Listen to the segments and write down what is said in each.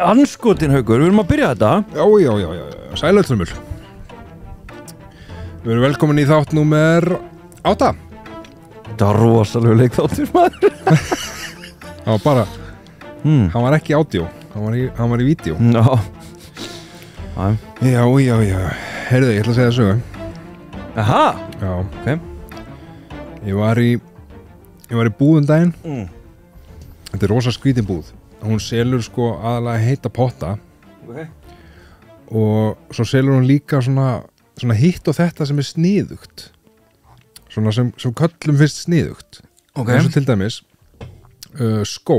Anskotin Haukur, við erum að byrja þetta. Já, sælöldrumul. Við erum velkomin í þátt númer 8. Þetta var rosalega leikþáttur maður. Það var bara, hann var ekki audio, hann var í vídeo. Já, heyrðu, ég ætla að segja sögu. Aha, Já, ok. ég var í búðum daginn. Þetta er rosa skrítin búð. Hún selur sko aðalega heita potta. Ok. Og svo selur hún líka svona hitt og þetta sem er sniðugt. Svona sem köllum finnst sniðugt. Ok. Eins og til dæmis skó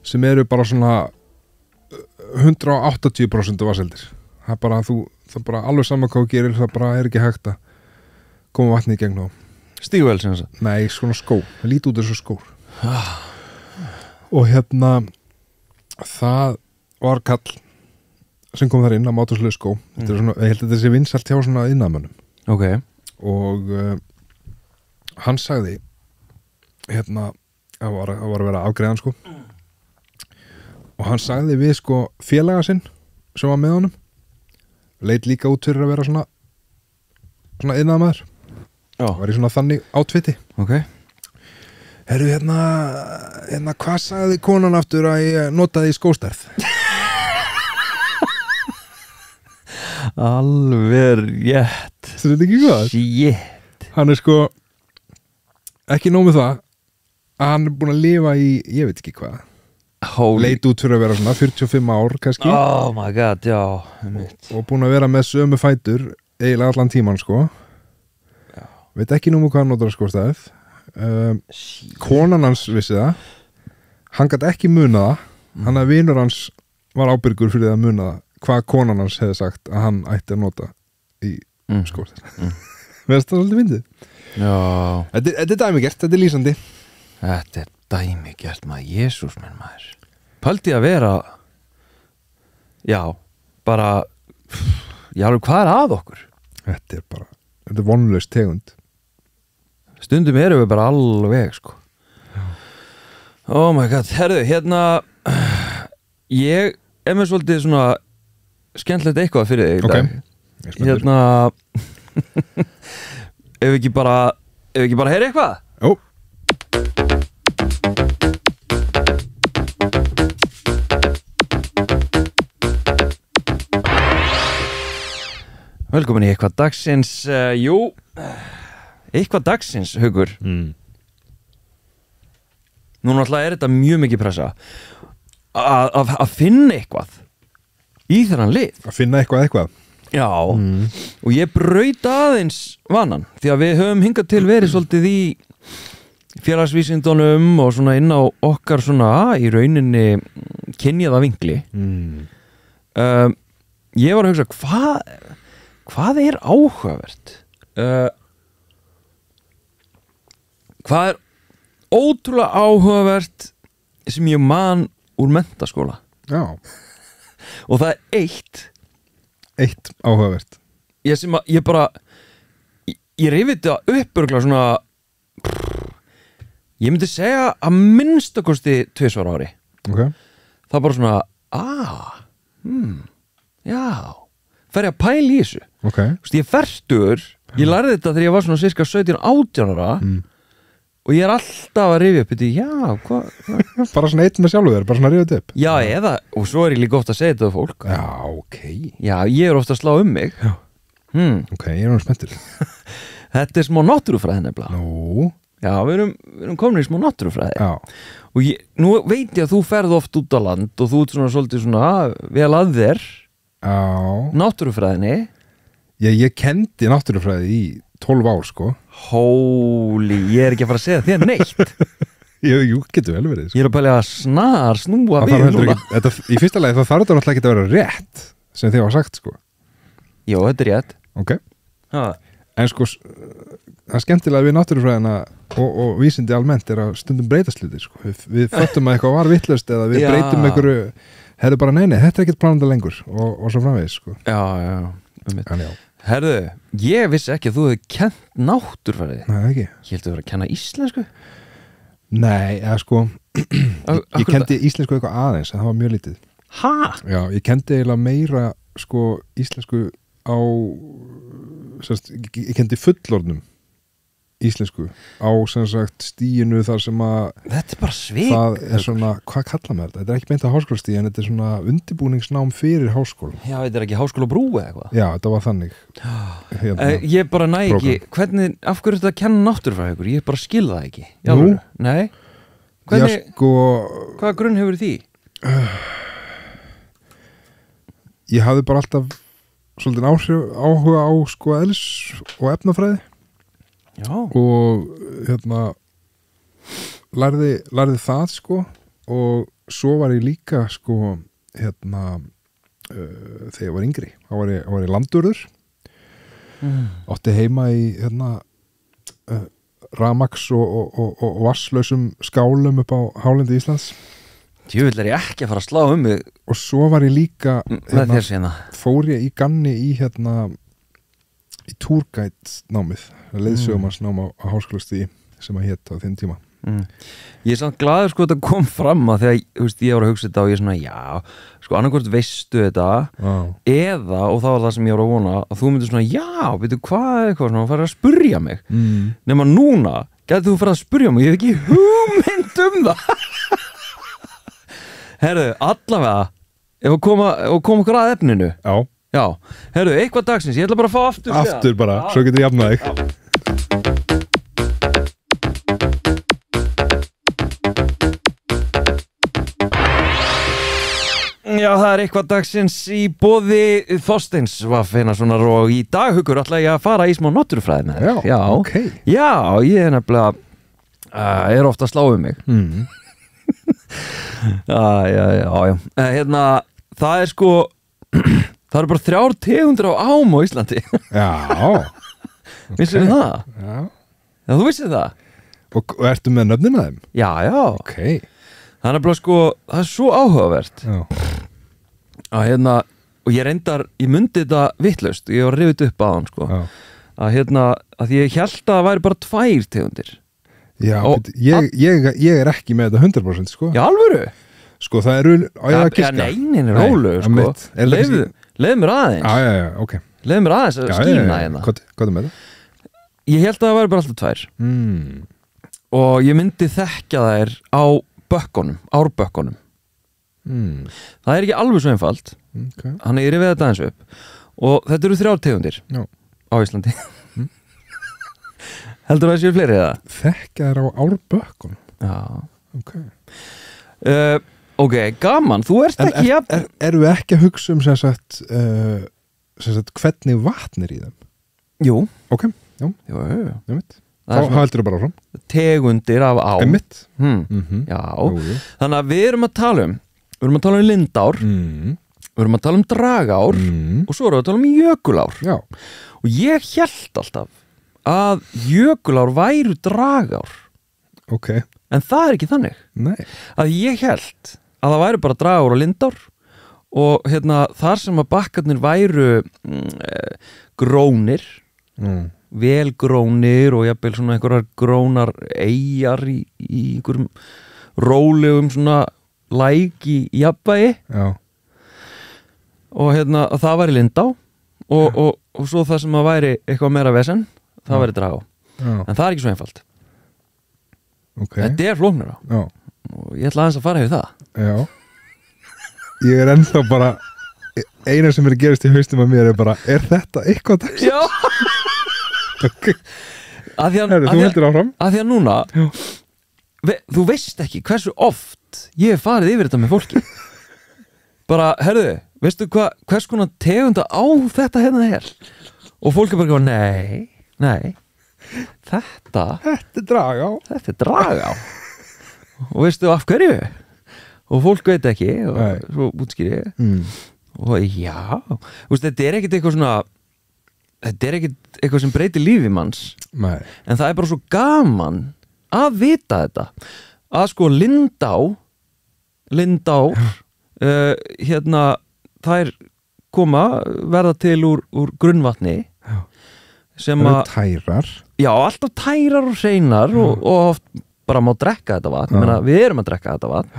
sem eru bara svona 180% vaseldir. Það er bara það er bara alveg sama hvað þú gerir, það bara er ekki hægt að koma vatni í gegn á. Stígvél sem þess að. Nei, svona skó. Það líti út þessu skór. Og það var kall sem kom þar inn að mátuslegu skó. Þetta er svona, ég held að þetta sé vinsælt hjá svona iðnaðarmönnum. Ok. Og hann sagði það var að vera afgreiðan sko. Og hann sagði við sko félaga sinn sem var með honum, leit líka út fyrir að vera svona iðnaðarmaður. Já. Var í svona þannig átfiti. Ok. Herru, hvað sagði konan aftur að ég notaði í skóstærð? Alveg rétt. Það er ekki hvað? Shit. Hann er sko ekki nóg með það að hann er búin að lifa í, ég veit ekki hvað, leit út fyrir að vera svona 45 ár kannski. Oh my god, já. Og búin að vera með sömu fætur eiginlega allan tíman sko. Já. Veit ekki nóg með hvað hann notar skóstærð. Konan hans vissi það, hann gæti ekki muna það, hann að vinur hans var ábyrgur fyrir að muna það hvað konan hans hefði sagt að hann ætti að nota í skóstærð. Veist það svolítið myndið? Já. Þetta er dæmigert, þetta er lýsandi. Þetta er dæmigert maður, Jesús minn maður. Pældi að vera, já, bara, já, hvað er að okkur? Þetta er vonlaust tegund. Stundum erum við bara alveg sko. Oh my god, herðu, ég er með svolítið svona skemmtilegt eitthvað fyrir þig í dag. Ef við ekki bara heyri eitthvað? Jó. Velkomin í eitthvað dagsins, eitthvað dagsins, Haukur. Nú náttúrulega er þetta mjög mikið pressa að finna eitthvað í þennan lið. Að finna eitthvað. Já, og ég braut aðeins vanan, því að við höfum hingað til verið svolítið í félagsvísindunum og svona inn á okkar svona í rauninni kynjaða vinkli. Ég var að hugsa, hvað er áhugavert? Hvað er ótrúlega áhugavert sem ég man úr menntaskóla? Já. Og það er eitt áhugavert. Ég rifið þetta uppörgla svona, ég myndi segja að minnstakosti 2 ári. Ok. Það bara svona, já, fer ég að pæla í þessu. Ok. Ég er fertugur, ég lærði þetta þegar ég var svona cirka 17-18 ára. Og ég er alltaf að rifja upp þetta, já, hvað? Bara svona eitt með sjálfu þér, bara svona rifja þetta upp. Já, og svo er ég líka ofta að segja þetta á fólk. Já, ok. Já, ég er ofta að slá mig. Já. Ok, ég er nú spenntur. Þetta er smá náttúrufræði nefnilega. Nú. Já, við erum komin í smá náttúrufræði. Já. Og nú veit ég að þú ferð oft út á land og þú ert svona svolítið svona vel að þér. Já. Náttúrufræðinni. Já, ég kendi náttúrufræði í 12 ár sko. Holy, ég er ekki að fara að segja þér neitt. Jú, getur vel verið sko. Ég er að pæla að snúa við núna. Í fyrsta lagi þá þarf þetta náttúrulega ekki að vera rétt sem þið hafa sagt sko. Jó, þetta er rétt. Ok. En sko, það er skemmtilega við náttúrufræðina og vísindi almennt er að stundum breytast hlutir sko. Við föttum að eitthvað var vitlaust eða við breytum einhverju, hefðu bara nei, þetta er ekkert planandi lengur og svo framvegis sko. Já. Herðu, ég vissi ekki að þú hefði kennt náttúrufræði. Nei, ekki. Ég held að þú verið að kenna íslensku. Nei, eða sko ég kendi íslensku eitthvað aðeins en það var mjög lítið. Já, ég kendi eiginlega meira sko íslensku á ég kendi fullorðnum íslensku á sem sagt stíinu þar sem að Þetta bara svik það svona, hvað kalla maður þetta? Þetta ekki beint að háskólastíð en þetta svona undirbúningsnám fyrir háskóla. Já, þetta ekki háskóla brú eða eitthvað Já, þetta var þannig Ég bara næ ekki, hvernig, af hverju þetta að kenna náttúrufræði ykkur? Ég bara skil það ekki Nú? Nei Hvernig, hvaða grunn hefur því? Ég hafði bara alltaf svolítið áhuga á sko eðlis og efnafræði Já. og lærði það sko og svo var ég líka sko þegar ég var yngri þá var ég landurður átti heima í rafmagns og vasslausum skálum upp á hálendi Íslands Djöfull er ég ekki að fara að slá mig og svo var ég líka með þér sína fór ég í ganni í í túrgætnámið leiðsögumarsnám á háskólastíði sem að hétt á þinn tíma Ég er samt glaður sko þetta kom fram að þegar ég var að hugsa þetta og ég er svona já, sko annarkvort veistu þetta eða, og það var það sem ég var að vona að þú myndir svona, já, veitu hvað eitthvað svona, og farið að spurja mig nema núna, gæti þú farið að spurja mig ég hef ekki hugmynd það Herðu, allavega ef að koma okkur að efninu Já, herðu, eitthvað dagsins, ég ætla bara að fá aftur bara, svo getur ég jafnað þig Já, það er eitthvað dagsins í boði Þorsteins Vaffeinarssonar og í dag Haukur ætla ég að fara í smá náttúrufræði Já, ok Já, ég er nefnilega er ofta að slá mig Já það er sko það eru bara 3 tegundir á ám á Íslandi Já Vissir það? Já Já, þú vissir það? Og ertu með nöfnina þeim? Já Ok Það er bara sko, það er svo áhugavert Já að og ég reyndar, ég myndi þetta vitlaust, ég var rifið upp að hann sko að ég held að það væri bara 2 tegundir Já, ég er ekki með þetta 100% sko Já, alvöru? Sko, það eru Nei, rólu sko Leð mér aðeins Já, ok Leð mér aðeins að skína hérna Hvað er með það? Ég held að það væri bara alltaf 2 og ég myndi þekkja þær á bökkunum, árbökkunum það er ekki alveg svo einfalt hann er yfir þetta aðeins upp og þetta eru 3 tegundir á Íslandi heldur það séu fleiri eða? Þekkja þær á árbökkunum? Já ok, gaman, þú ert ekki erum við ekki að hugsa sem sagt hvernig vatn er í þeim? Jú ok, já þá heldur það bara áfram tegundir af ám Einmitt. Já, þannig að við erum að tala um lindár við erum að tala um dragár og svo erum við að tala um jökulár Já. og ég hélt alltaf að jökulár væru dragár ok en það er ekki þannig Nei. að ég hélt að það væru bara dragár og lindár og þar sem að bakkarnir væru grónir velgrónir og jafnvel svona einhverjar grónar eyjar í einhverjum rólegum svona læk í jafnvægi Já. og að það væri lindá og svo það sem að væri eitthvað meira vesen það væri dragá en það er ekki svo einfalt þetta er flóknara og ég ætla aðeins að fara yfir það Já ég er ennþá bara eina sem er að gerast í haustum að mér er bara er þetta eitthvað dags? Já okay. Þú heldur áfram að því að núna þú veist ekki hversu oft ég hef farið yfir þetta með fólki bara, herðu, veistu hvers konar tegunda á þetta hérna er og fólk er bara nei þetta er dragá og veistu af hverju og fólk veit ekki og svo útskýri og já, þetta er ekkit eitthvað svona þetta er ekkit eitthvað sem breytir lífi manns Nei. en það er bara svo gaman að vita þetta að sko lindár þær verða til úr grunnvatni sem að tærar já, alltaf tærar og hreinar og oft bara má drekka þetta vatn við erum að drekka þetta vatn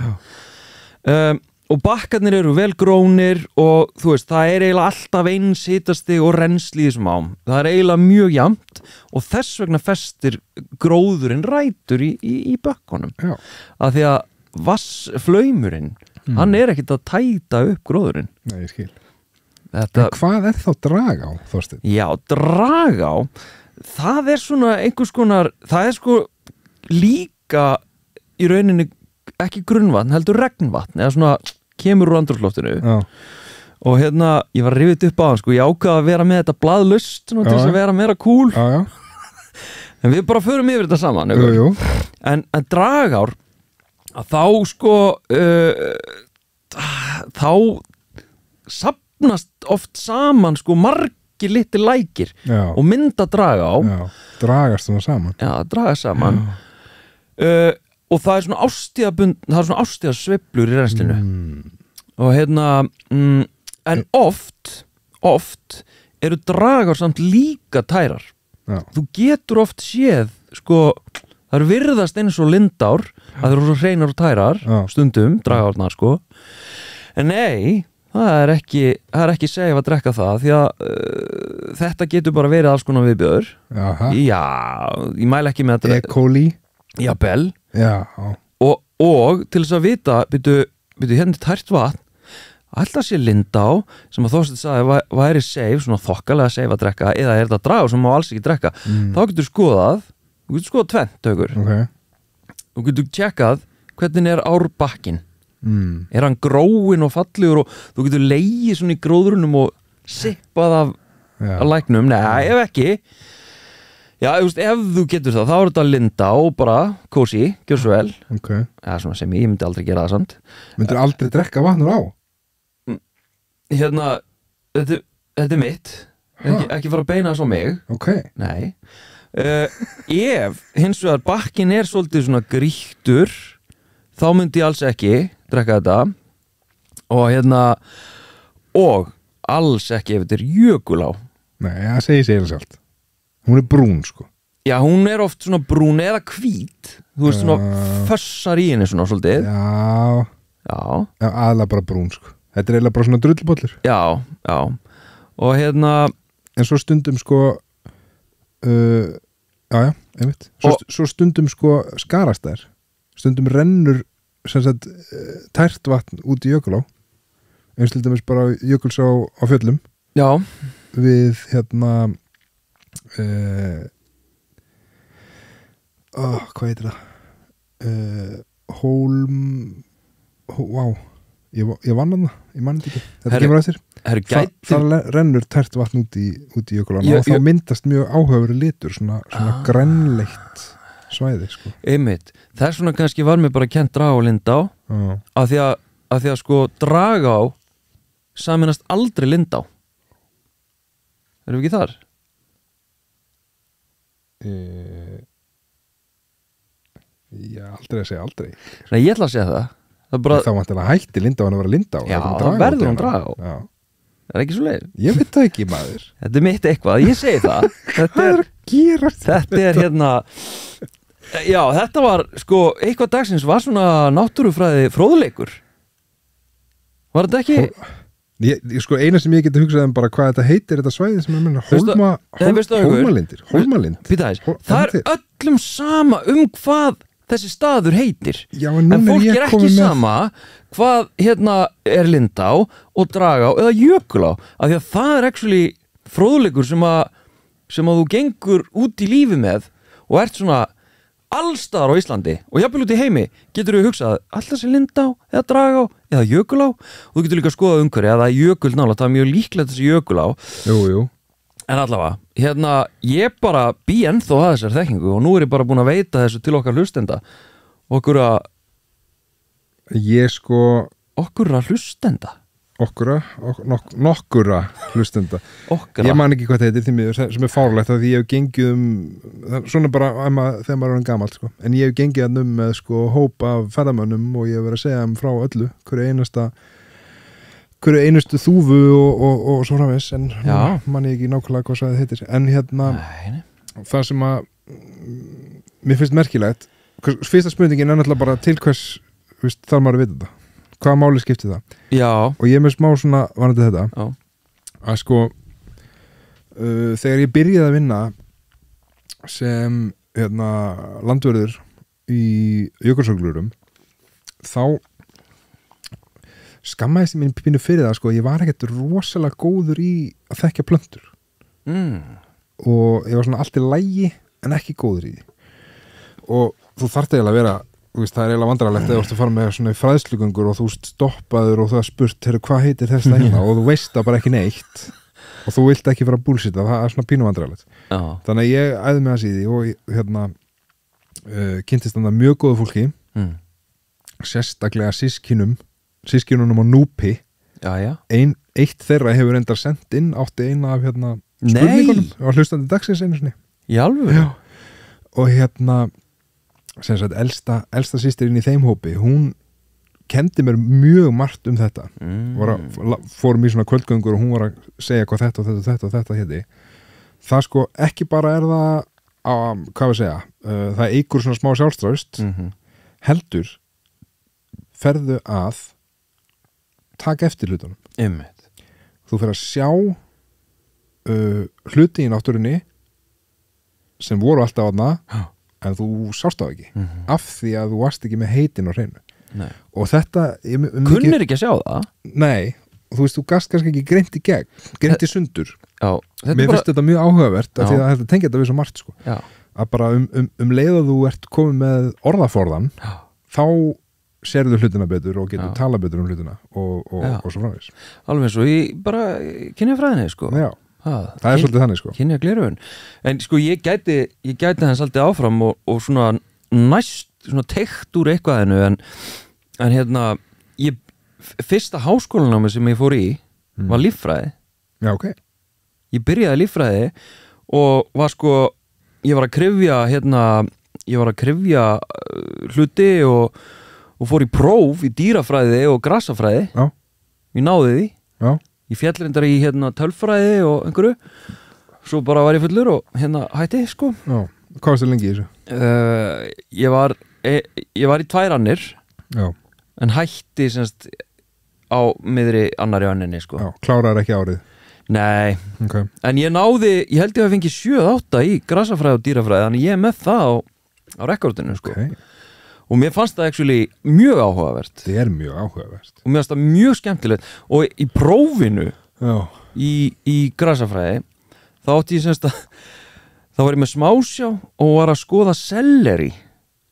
og bakkarnir eru vel grónir og þú veist, það er eiginlega alltaf eins hitastig og rennsli í þessum ám. Það er eiginlega mjög jafnt og þess vegna festir gróðurinn rætur í bökkunum. Já. Af því að vassflaumurinn, hann er ekkert að tæta upp gróðurinn. Nei, ég skil. Þetta, en hvað er þá drag á, Þorsteinn? já, drag á, það er svona einhvers konar, það er sko líka í rauninni ekki grunnvatn, heldur regnvatn eða svona kemur úr andrúmsloftinu og hérna, ég var rifið upp á hann sko, ég ákvaði að vera með þetta blaðlust til þess að vera meira cool en við bara förum yfir þetta saman en dragár að þá sko þá safnast oft saman sko margir litli lækir og mynda dragá dragast svona saman dragast saman og það er svona ástíðasveiflur í renslinu og hérna en oft eru dragár samt líka tærar þú getur oft séð sko, það eru virðast eins og lindár að það eru svo hreinar og tærar stundum, dragárnar sko en nei, það er ekki segja að drekka það því að þetta getur bara verið alls konar viðbjöður já, ég mæla ekki með þetta E. coli jafnvel já. Og til þess að vita byrju hérna tært vatn alltaf sé Lindá sem að Þorsteinn sagði væri safe, svona þokkalega safe að drekka eða er þetta drag sem má alls ekki drekka þá getur skoðað tvennt þú getur tjekkað hvernig er árbakkin er hann gróin og fallegur og þú getur legið svona í gróðrunum og sippað af læknum, nei ef ekki já, ef þú getur það, þá er þetta Lindá og bara kósi, gjör svo vel svona sem ég myndi aldrei gera það samt myndir aldrei drekka vatnur á? Hérna, þetta er mitt ekki fara að beina þess á mig nei ef hins vegar bakkin er svolítið svona grýttur þá myndi ég alls ekki drekka þetta og hérna og alls ekki ef þetta er jökulá nei, það segir sér sjálft hún er brún sko já, hún er oft svona brún eða hvít þú veist svona fössar í henni svona svolítið já, aðla bara brún sko þetta er eiginlega bara svona drullbollur já og hérna en svo stundum sko einmitt svo stundum sko skarast þær stundum rennur sem sagt tært vatn út í jökulá eins til dæmis bara jökulsá á fjöllum já við hérna hvað heitir það ég vann hana ég mann ekki, þetta kemur að þér það rennur tært vatn út í jökulana og þá myndast mjög áhugaveru litur svona grænleitt svæði sko. Einmitt, þess svona kannski var mér bara kennt drag á Lindá af því að sko dragá saminast aldrei Lindá erum við ekki þar? Já, aldrei að segja aldrei nei, ég ætla að segja það bara... þá vantilega hætti Lindá að vera Lindá já, það verður hún dragá það er ekki svo leið ég veit það ekki maður þetta er mitt eitthvað, ég segi það þetta er hérna já, þetta var sko, eitthvað dagsins var svona náttúrufræði fróðleikur var þetta ekki sko eina sem ég geti hugsað bara hvað þetta heitir þetta svæði sem ég menna Hólmalindir það er öllum sama hvað þessi staður heitir já, en fólk er ekki sama hvað hérna er Lindá og dragá eða jökulá af því að það er actually fróðleikur sem að þú gengur út í lífi með og ert svona allstaðar á Íslandi og jafnvel út í heimi getur við hugsað alltaf sé Lindá eða dragá eða jökulá og þú getur líka að skoða umhverju eða jökul nála, það er mjög líklegt þessi jökulá jú. En allavega, hérna ég bara bý ennþá að þessar þekkingu og nú er ég bara búin að veita þessu til okkar hlustenda okkur að hlustenda nokkura hlustenda ég man ekki hvað þetta heitir því miður sem er fárlegt að því ég hef gengið svona bara þegar maður er gamall sko. En ég hef gengið með sko, hóp af ferðamönnum og ég hef verið að segja frá öllu hverju einustu þúfu og svo framvegis en man ég ekki nákvæmlega hvað það heitir en hérna það sem að mér finnst merkilegt fyrsta spurningin er náttúrulega bara til hvers þarf maður að vita þetta hvaða máli skiptir það? Já. Og ég er með smá svona varandi þetta Já. að sko þegar ég byrjaði að vinna sem landvörður í Jökulsárgljúfrum þá skammaðist ég mín pínu fyrir það sko, ég var ekkert rosalega góður í að þekkja plöntur og ég var svona allt í lagi en ekki góður í því og þú þarft eiginlega að vera það er eiginlega vandrarlegt eða þú ert að fara með svona í fræðslugöngur og þú stoppaður og þú har spurt hvað heitir þess það og þú veist það bara ekki neitt og þú vilt ekki fara að búlsita, það er svona pínu vandrarlegt þannig að ég æði með það síði og kynntist þannig að mjög góðu fólki sérstaklega sískinunum á Núpi eitt þeirra hefur endar sendt inn átti eina af spurningunum og hlustandi dagsins einu sinni í alveg og sem sagt elsta systirinn í þeim hópi hún kendi mér mjög margt um þetta fórum í svona kvöldgöngur og hún var að segja hvað þetta og þetta og þetta héti það sko ekki bara er það hvað við segja það eykur svona smá sjálfstraust heldur ferðu að taka eftir hlutunum þú fer að sjá hluti í náttúrunni sem voru alltaf aðna en þú sást á ekki af því að þú varst ekki með heitin á hreinu og þetta kunnir ekki að sjá það? Nei, þú veist, þú gast kannski ekki greint í gegn, greint í sundur mér finnst þetta mjög áhugavert af því að þetta tengja þetta við svo margt sko. að bara leið að þú ert komið með orðaforðan þá sérðu hlutina betur og getur tala betur um hlutina og svo framvegis alveg eins og í bara kynjafræðinni sko. það er svolítið þannig sko. Kynja gleraugun en sko ég gæti hans aldrei áfram og svona næst svona teikt úr eitthvaðinu en fyrsta háskólanámi sem ég fór í var líffræði ég byrjaði líffræði og var sko ég var að kryfja hluti og fór í próf í dýrafræði og grassafræði ég náði því ég fjallrindar í tölfræði og einhverju svo bara var ég fullur og hætti sko hvað varstu lengi í þessu? Ég var í 2 annir en hætti semst á miðri annari anninni sko kláraði ekki árið? Nei, en ég held ég að fengi 7-8 í grassafræði og dýrafræði þannig ég er með það á rekordinu sko og mér fannst það actually mjög áhugavert það er mjög áhugavert og mér fannst það mjög skemmtilegt og í prófinu í grassafræði þá átti ég semst að þá var ég með smásjá og var að skoða selleri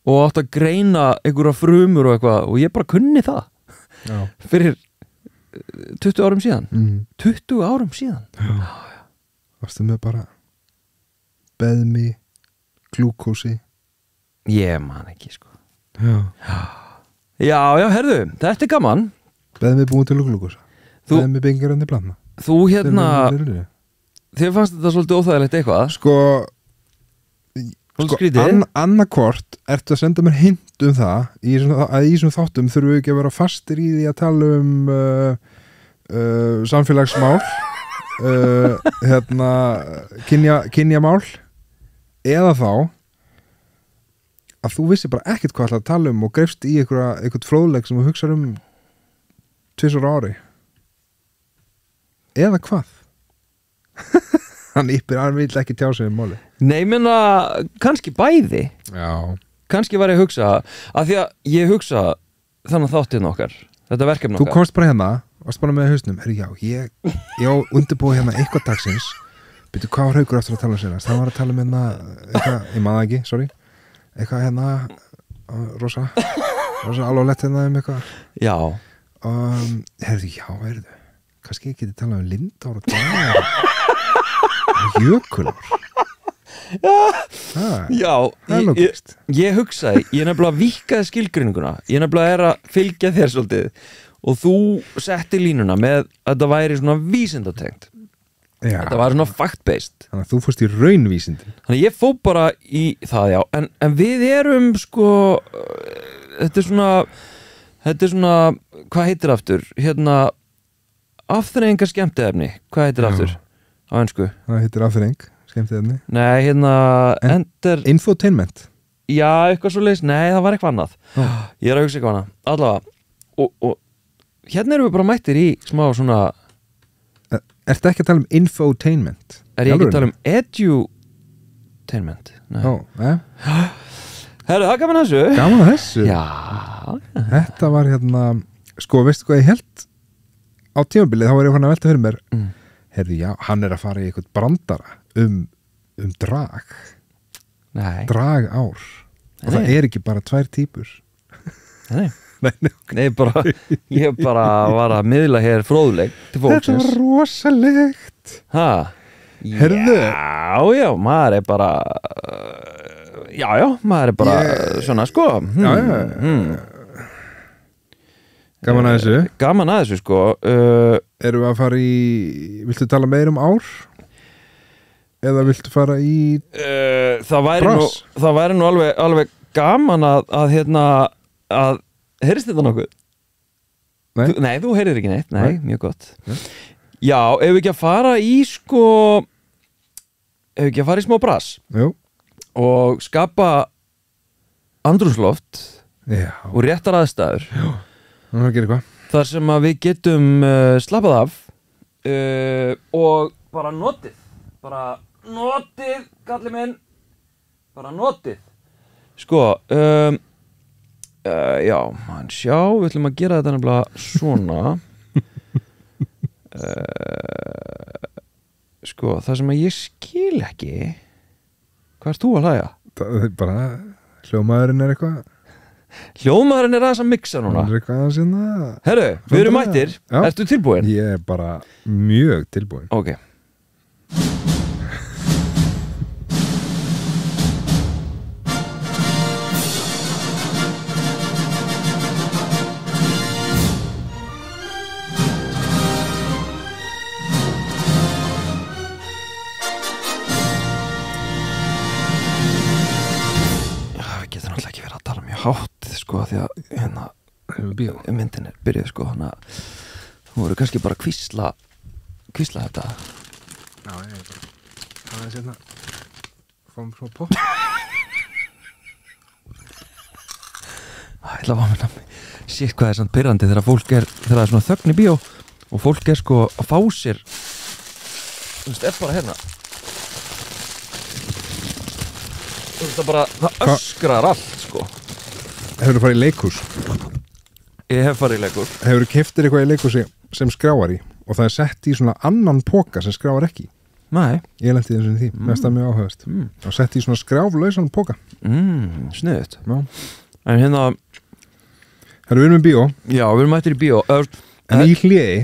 og átti að greina einhverja frumur og eitthvað og ég bara kunni það fyrir 20 árum síðan 20 árum síðan varstu með bara beðmi glúkósi ég man ekki sko já, herðu, þetta er gaman beðmi búin til glúkósa beðmi byggingarandi planna þú þér fannst þetta svolítið óþægilegt eitthvað sko annarkvort ertu að senda mér hint um það að í svona þáttum þurfum við ekki að vera fastir í því að tala um samfélagsmál kynjamál eða þá að þú vissi bara ekkert hvað ætlaði að tala um og greifst í eitthvað fróðleik sem þú hugsaður um 2 ári eða hvað hann vil ekki tjá sig um máli nei, menna, kannski bæði kannski var ég að hugsa að því að ég hugsa þannig þáttinn okkar þetta verkefni okkar þú komst bara varst bara með hausnum ég undirbúið eitthvað dagsins byrju hvað var Haukur aftur að tala um sérnast hann var að tala um eitthvað, ég maður ekki, sorry eitthvað rosa alveg lett eitthvað já kannski ég geti talað um Lindár og Dagar Jökulár ég hugsaði ég nefnilega víkkaði skilgreininguna ég nefnilega að fylgja þér svolítið og þú setti línuna með að þetta væri svona vísindatengt þetta var svona fact-based þannig að þú fórst í raunvísindin þannig að ég fó bara í það en við erum sko þetta er svona hvað heitir aftur afþreyingar skemmtiefni hvað heitir aftur á ensku það heitir afþreying skemmtiefni nei infotainment já eitthvað svo leiðis nei það var eitthvað annað ég er að hugsa eitthvað annað allavega og hérna erum við bara mættir í smá svona Ertu ekki að tala um infotainment? Er ég ekki að tala um edutainment? Nei. Herru, það gaman þessu Gaman að þessu? Já. Þetta var hérna, sko, veistu hvað ég held á tímabilið, þá var ég fann að velta fyrir mér Herðu, já, hann er að fara í eitthvað brandara um drag Nei. Drag ár Og það er ekki bara 2 típur Nei. Nei, bara, ég bara var að miðla hér fróðleik til fólksins. Þetta var rosalegt Ha? Herðu? Já, maður er bara já, maður er bara svona, sko Gaman að þessu Gaman að þessu, sko Erum við að fara í Viltu tala meir um ár? Eða viltu fara í það væri nú alveg gaman að hérna að heyrist þetta nokkuð? Nei, þú heyrir ekki neitt, nei, mjög gott Nei. Já, ef við ekki að fara í smá brass Jú. og skapa andrúmsloft Já. og réttar aðstæður Það gerir hvað þar sem að við getum slappað af og bara notið kallið minn bara notið sko já, mann sjá við ætlum að gera þetta nefnilega svona sko, það sem að ég skil ekki hvað ert þú að hlæja? Það er bara hljómaðurinn er eitthvað Hljómaðurinn er aðeins að mixa núna Hann er eitthvað að sinna Herru, við erum mættir, Já. ertu tilbúin? Ég er bara mjög tilbúin Ok hátt sko því að hérna myndin er byrjuð sko þannig að þú voru kannski bara kvísla þetta Já, ég er bara það er sérna fáum svona pop Það ætla að fá mér namni Sétt hvað er svona pirrandi þegar það er svona þögn í bíó og fólk er sko að fá sér þú veist, er bara hérna þú veist, það öskrar allt sko Hefurðu farið í leikhús? Ég hef farið í leikhús Hefurðu keyptir eitthvað í leikhúsi sem skráar í og það er sett í svona annan poka sem skráar ekki? Nei Ég lenti eins og því, mest að mjög áhugast og sett í svona skráflausan poka Sniðut Já. En hérna Herru, við erum í bíó Já, við erum mættir í bíó En í hléi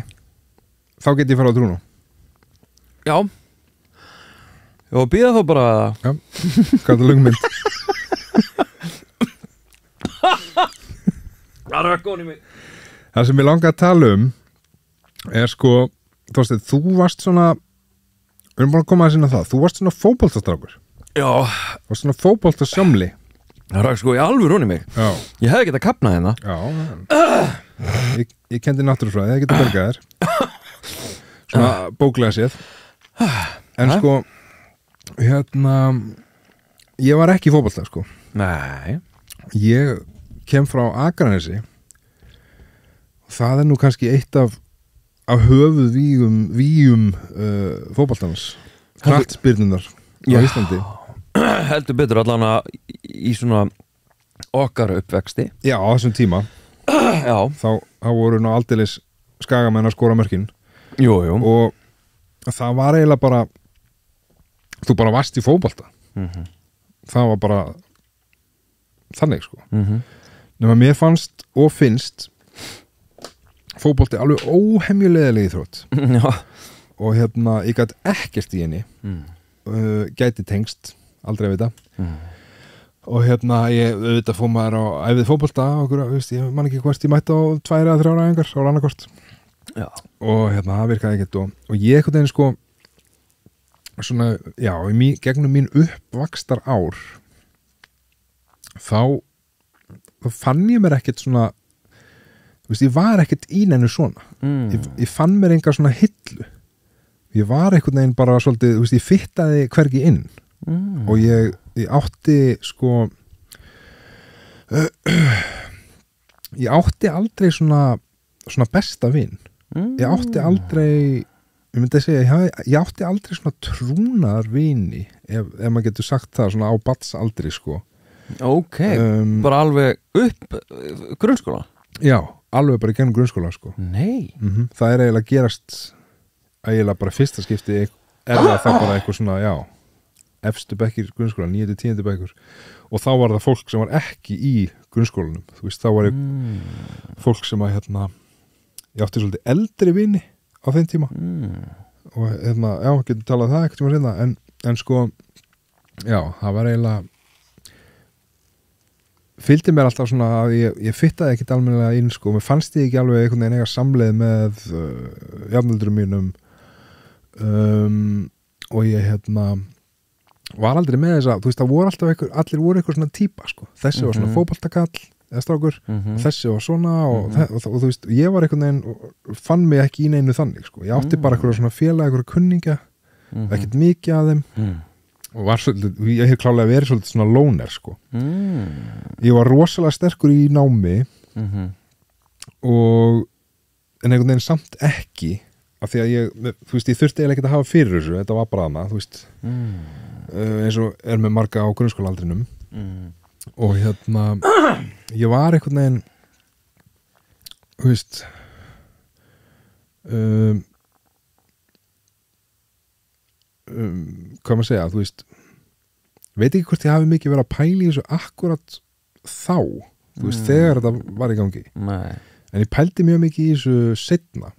þá get ég farið á Trúnó Já Og býða þá bara Já, hvað er lögmynd? Það sem ég langa að tala um er sko Þorsteinn, þú varst svona við erum bara að koma að sinna það þú varst svona fótboltastrákur Já þú varst svona fótboltasjömli Það rak sko í alvöru honi mig Já. Ég hefði getað kapnað hérna Já ég kendi náttúrufræði, það getur bergað þér svona bóklega séð en sko hérna ég var ekki í fótbolta sko Nei ég kem frá Akranesi það er nú kannski eitt af höfuð víum fótboltans knattspyrnunar á Íslandi Heldur betur allan að í svona okkar uppvexti Já, á þessum tíma Já þá voru nú aldeilis skagamenn að skora mörkin Jú og það var eiginlega bara þú bara varst í fótbolta það var bara þannig sko nema mér fannst og finnst fótbolti alveg óhemjulegilegi þrótt Já og hérna ég gæti ekkert í henni gæti tengst aldrei að vita og hérna ég auðvitað fór maður á æfið fótbolta okkur, veist, ég man ekki hvort ég mætti á 2 eða 3 æfingar á annarkort og hérna það virkaði ekkert og ég eitthvað einn sko svona, já, gegnum mín uppvakstar ár þá fann ég mér ekkert svona veist, ég var ekkert í neinu svona ég fann mér enga svona hillu ég var einhvern veginn bara svolítið, veist, ég fittaði hvergi inn og ég átti sko ég átti aldrei svona svona besta vin ég átti aldrei ég myndi að segja, ég átti aldrei svona trúnaðar vini ef maður getur sagt það svona á batsaldri sko. Ok, bara alveg upp grunnskóla? Já, alveg bara í gennum grunnskóla sko. Nei Það er eiginlega gerast eiginlega bara fyrsta skipti það bara eitthvað svona, já efstu bekkir grunnskóla, 9-10 bekkur og þá var það fólk sem var ekki í grunnskólanum, þú veist, þá var ég fólk sem að ég átti svolítið eldri vini á þeim tíma og já, getur talað það ekkert tíma sinna en sko, já, það var eiginlega fylgdi mér alltaf svona að ég fittaði ekkert almennilega inn sko, mér fannst ég ekki alveg einhvern veginn eiga samleið með jafnöldurum mínum og ég var aldrei með þess að, þú veist, það voru alltaf allir voru eitthvað svona típa sko, þessi var svona fótboltakall eða strákur, þessi var svona og þú veist, ég var einhvern veginn fann mig ekki í neinu þannig sko, ég átti bara eitthvað svona félag, eitthvað kunningja ekkert mikið af þeim og var svolítið, ég hef klálega verið svolítið svona loner sko ég var rosalega sterkur í námi og en einhvern veginn samt ekki af því að þú veist, ég þurfti eiginlega ekki að hafa fyrir þessu, þetta var bara hana, þú veist eins og er með marga á grunnskólaaldrinum og ég var einhvern veginn þú veist hvað maður segja, þú veist veit ekki hvort ég hafi mikið verið að pæla í þessu akkurat þá þú veist, þegar þetta var í gangi Nei. en ég pældi mjög mikið í þessu seinna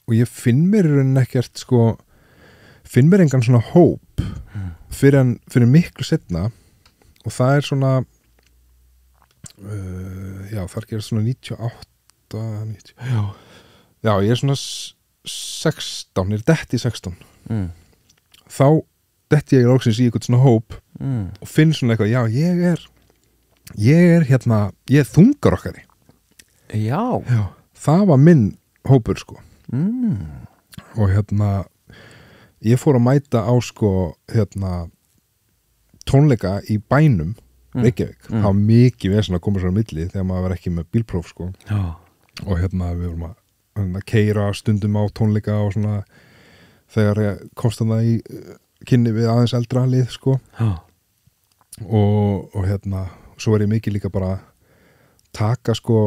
og ég finn mér ekkert sko finn mér engan svona hóp fyrir miklu seinna og það er svona já, þar gerir svona 98 90. Já, ég er svona 16, ég er dett í 16 þá detti ég loksins í eitthvað svona hóp og finn svona eitthvað, já, ég er þungar okkari Já, það var minn hópur sko og ég fór að mæta á sko tónleika í bænum Reykjavík, það var mikið vesen að koma svo á milli þegar maður var ekki með bílpróf sko og við vorum að keyra stundum á tónleika og svona þegar ég komst það í kynni við aðeins eldra lið sko og svo var ég mikið líka bara taka sko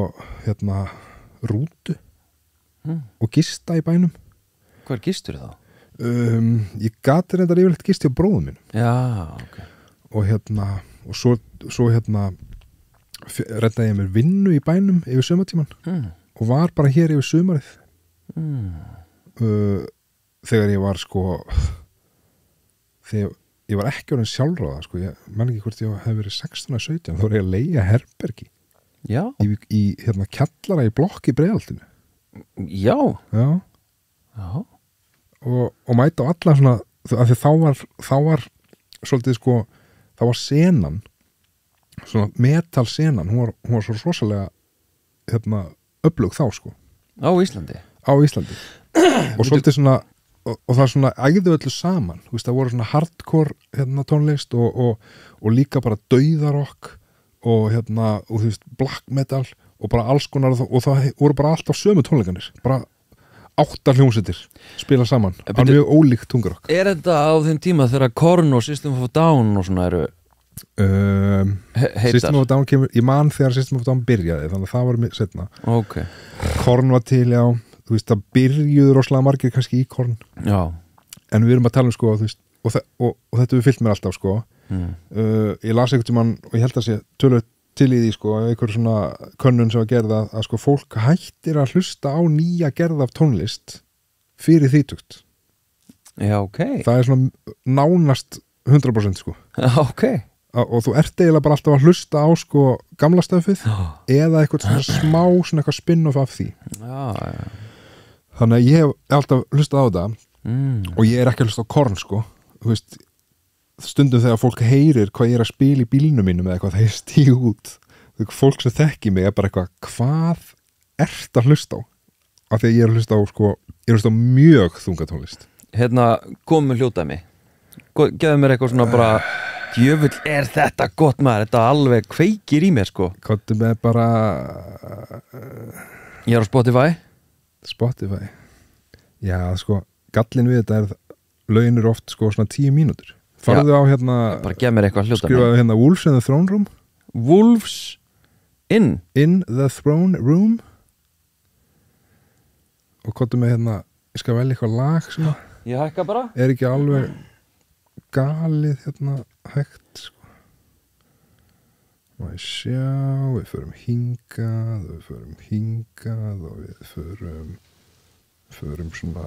rútu og gista í bænum. Hvar gistur þá? Ég gati reyndar yfirleitt gisti á bróðum minn. Já, ok. Og svo reddaði ég mér vinnu í bænum yfir sumartíman og var bara hér yfir sumarið þegar ég var sko þegar ég var ekki orðin sjálfráða sko, ég man ekki hvort ég hef verið 16-17, þá var ég að leigja herbergi í kjallara í blokk í Breiðholtinu. Já. Og mæta á alla svona af því þá var svolítið sko, þá var senan svona metal senan, hún var svo rosalega öflug þá sko. Á Íslandi og svolítið svona og það svona ægðu öllu saman, þú veist, það voru svona hardcore tónlist og líka bara dauðarokk og þú veist, black metal og bara alls konar og það voru bara alltaf sömu tónleikanir, bara 8 hljómsveitir spila saman, alveg ólíkt tungarokk. Er þetta á þeim tíma þegar Korn og System of a Down og svona eru heitar? System of a Down kemur, ég man þegar System of a Down byrjaði, þannig að það var setna. Ok. Korn var til, já, þú veist, það byrjuður rosalega margir kannski í Korn. Já. En við erum að tala sko, þú veist, og þetta við fyllt mér alltaf sko. Ég las einhvern tímann og ég held að sé tölvöld til í því sko, einhver svona könnun sem var gerð að sko fólk hættir að hlusta á nýja gerð af tónlist fyrir þrítugt. Já, ok. Það er svona nánast 100% sko. Ok. Og þú ert eiginlega bara alltaf að hlusta á sko gamla stöfið eða eitthvað svona smá svona eitthvað spin-off af því. Já. Þannig að ég hef alltaf hlustað á það og ég er ekki að hlusta á Korn sko, þú veist, stundum þegar fólk heyrir hvað ég er að spila í bílnum mínum eða eitthvað, þeir stíg út fólk sem þekki mig er bara eitthvað, hvað ert að hlusta á? Af því að ég er að hlusta á sko, ég er að hlusta á mjög þunga tónlist. Komum með hljótaðmi, gefðu mér eitthvað svona bara Djöfull er þetta gott maður, þetta alveg kveikir í mér sko. Kottu með bara Ég er á Spotify. Já, sko, gallin við þetta er lögin eru oft sko svona 10 mínútur. Farðu á hérna, bara gef mér eitthvað hljóta skrifaðu hérna Wolves in the Throne Room. Wolves in the Throne Room. Og kottu með hérna, ég skal velja eitthvað lag sem Ég hækka bara er ekki alveg galið hérna hægt sko. Má ég sjá, við förum hingað og við förum svona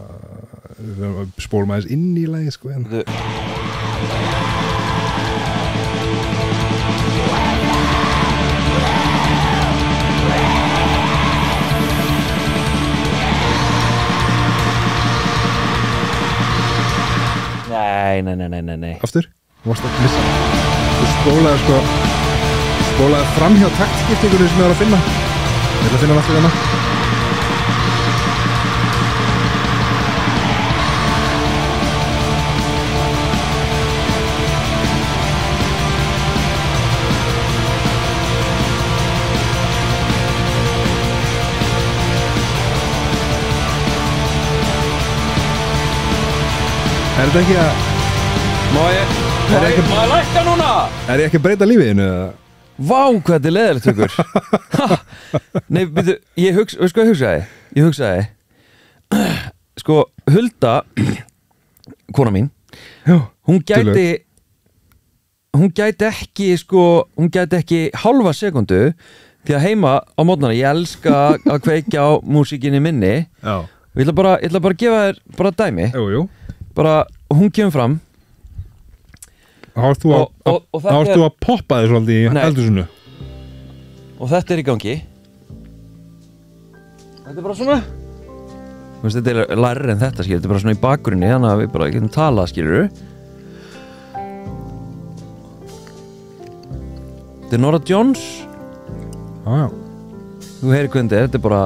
við spólum aðeins inn í lagi sko hérna. Nei Aftur, þú varst að missa. Þú spólaði fram hjá taktskiptingunni sem ég var að finna. Ég ætla að finna hann aftur hérna. Er þetta ekki að Má ég lækka núna? Er ég ekki að breyta lífiðinu? Vá, hvað þetta er leðilegt ykkur. Nei, byrju, veist hvað ég hugsaði? Sko, Hulda kona mín Já, hún gæti ekki hálfa sekundu því að heima á mótnana ég elska að kveikja á músíkinni minni. Já. Ég ætla bara að gefa þér bara dæmi. Jú. Bara, hún kemur fram Þá ert þú að poppa þig svolítið í eldhúsinu. Og þetta er í gangi. Þetta er bara svona. Þú veist, þetta er lærri en þetta, skilur. Þetta er bara svona í bakgrunni, þannig að við bara getum talað, skilur. Þetta er Norah Jones. Já. Þú heyrir hvernig þetta er bara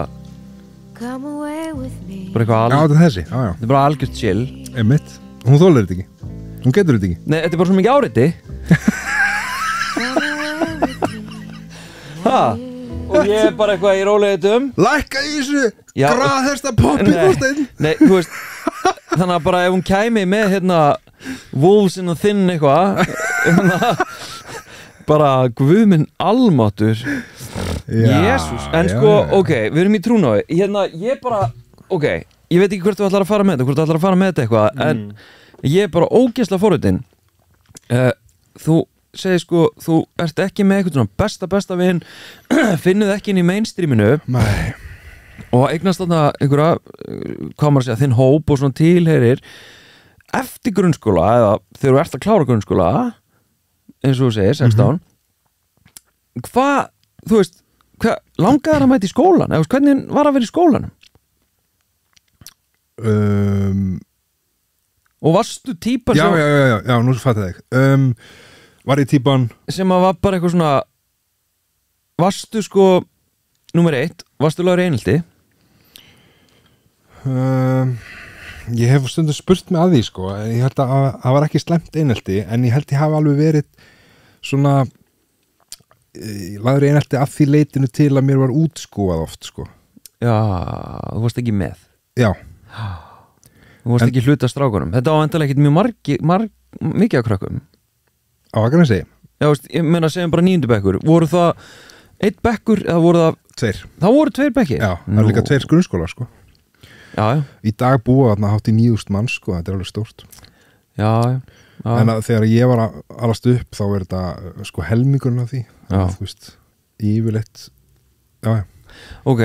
eitthvað Já, þetta er þessi. Já. Þetta er bara algjört chill. Einmitt. Hún þolir þetta ekki. Hún getur þetta ekki. Nei, þetta er bara svo mikið áreiti. Og ég er bara eitthvað í rólegheitum. Lækka í þessu graðhesta poppi Þorsteinn. Nei, þú veist, þannig að bara ef hún kæmi með hérna Wolves in the Thin eitthvað bara guð minn almáttur. Jesús. En sko, ok, við erum í trúnáði. Hérna, ég bara, ok, ég veit ekki hvort þú ætlar að fara með þetta, eitthvað, en ég er bara ógeðslega forvitin. Þú segir sko, þú ert ekki með eitthvað svona besta vin, finnið ekki inn í mainstreaminu. Nei. Og eignast þarna einhverja, hvað maður að segja, þinn hóp og svona tilheyrir eftir grunnskóla, eða þegar þú ert að klára grunnskóla, eins og þú segir, 16. Hvað, þú veist, langaði þér að mæta í skólan? Eða hvernig var að vera í skólanum? Og varstu típan já, nú fattu þig. Var ég típan sem að var bara eitthvað svona, varstu sko númer 1, varstu lagur einelti? Ég hef stundum spurt mig að því sko. Ég held að það var ekki slæmt einelti, en ég held ég hafa alveg verið svona lagur einelti að því leitinu til að mér var útskúfað oft sko. Já, þú varst ekki með. Já. Þú varst ekki hluta strákunum. Þetta á endalega ekkert mjög mikið af krökkum. Á Akranesi? Já, veist, ég meina segjum bara 9. bekkur. Voru það 1 bekkur eða voru það 2? Það voru 2 bekkir? Já, það er líka 2 grunnskóla sko. Já. Í dag búa þarna hátt í 9.000 manns sko, þetta er alveg stórt. Já. En þegar ég var að alast upp þá er þetta sko helmingurinn af því. Þú veist, yfirleitt. Já. Ok.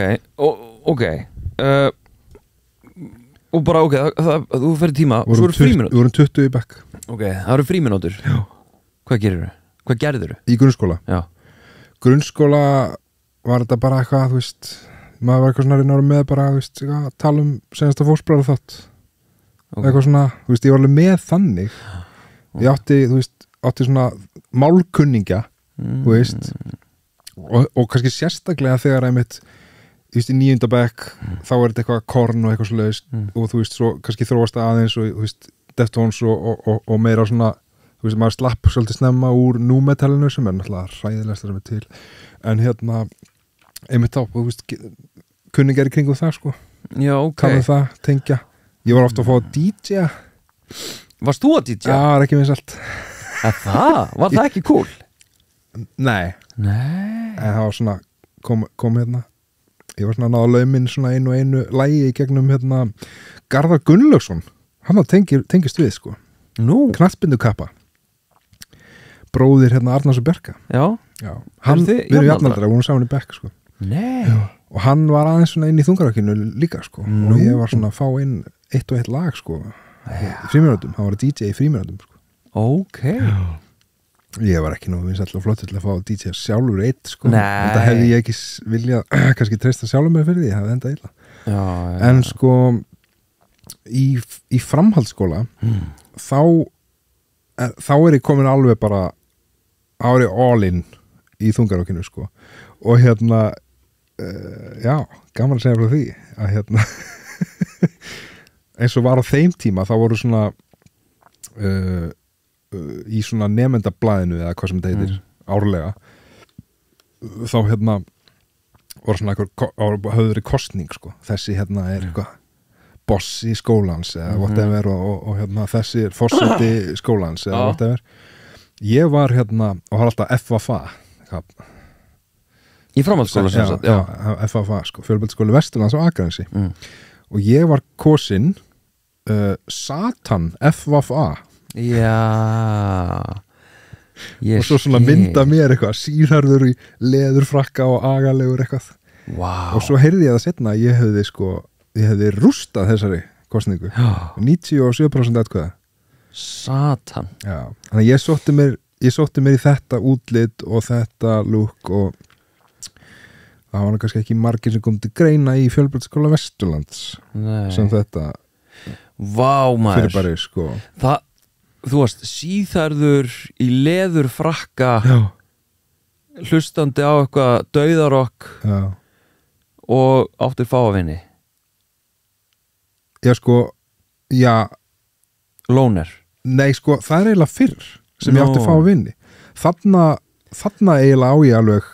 Og bara þú ferð tíma og svo eru fríminútur. Við vorum 20 í bekk. Ok, það eru fríminútur. Já. Hvað gerðirðu? Í grunnskóla? Já. Grunnskóla var þetta bara eitthvað, þú veist, maður var eitthvað svona reynar með bara, þú veist, tala senast að fósbræða þátt. Eitthvað svona, þú veist, ég var alveg með þannig. Ég átti svona málkunningja, þú veist, og kannski sérstaklega þegar einmitt þú veist, í 9. bekk þá er þetta eitthvað korn og eitthvað svoleiðis og þú veist, svo kannski þróast það aðeins og þú veist, Deftones og meira svona, þú þú veist, maður slapp svolítið snemma úr númetalinu sem náttúrulega hræðilegast sem til en einmitt þá, þú veist kunningar í kringum það sko Já, ok Kannu það, tengja Ég var ofta að fá að DJ Varst þú að DJ? Já, það ekki vinsælt Það? Var það ekki cool? Nei Nei En það var svona, kom ég var svona að náða lauminn svona einu lagi í gegnum Garðar Gunnlaugsson hann tengist við sko Nú? knattspyrnukappa bróðir Arnars og Bjarka Já hann, þið við erum jafnaldrar? jafnaldrar, við erum saman í bekk sko Nei og hann var aðeins svona inn í þungarakinu líka sko Nú. og ég var svona að fá inn eitt og eitt lag sko í frímínútum, hann var að DJ í frímínútum sko. Ok Ég var ekki nú vinsæll og flott til að fá að DJ sjálfur eitt sko Nei. Þetta hefði ég ekki viljað kannski treysta sjálfur mér fyrir því, það hefði endað illa Já En sko í framhaldsskóla þá er ég komin alveg bara árið all in í þungarokkinu sko og já, gaman að segja frá því að eins og var á þeim tíma þá voru svona í svona nemendablaðinu eða hvað sem þetta heitir árlega þá voru svona höfðu verið kosning sko þessi er eitthvað boss í skólans eða whatever og þessi er forseti skólans eða whatever ég var og það er alltaf FFA Í framhaldsskóla sem sagt já, FFA sko, Fjölbrautaskóli Vesturlands á Akranesi og ég var kosinn Satan FFA Já og svo svona mynda mér eitthvað síðarður í leðurfrakka og agalegur eitthvað Vá og svo heyrði ég það setna að ég hefði rústað þessari kosningu 97% atkvæða Satan Já, þannig að ég sótti mér í þetta útlit og þetta lúk og það var kannski ekki margir sem kom til greina í Fjölbrautaskóla Vesturlands Nei. sem þetta Vá maður fyrir bara sko Þú varst síðarður í leður frakka hlustandi á eitthvað dauðarokk og áttir fáavinni Já sko já, Lóner nei sko það er eiginlega fyrr sem ég átti að fá að vinni þarna eiginlega á ég alveg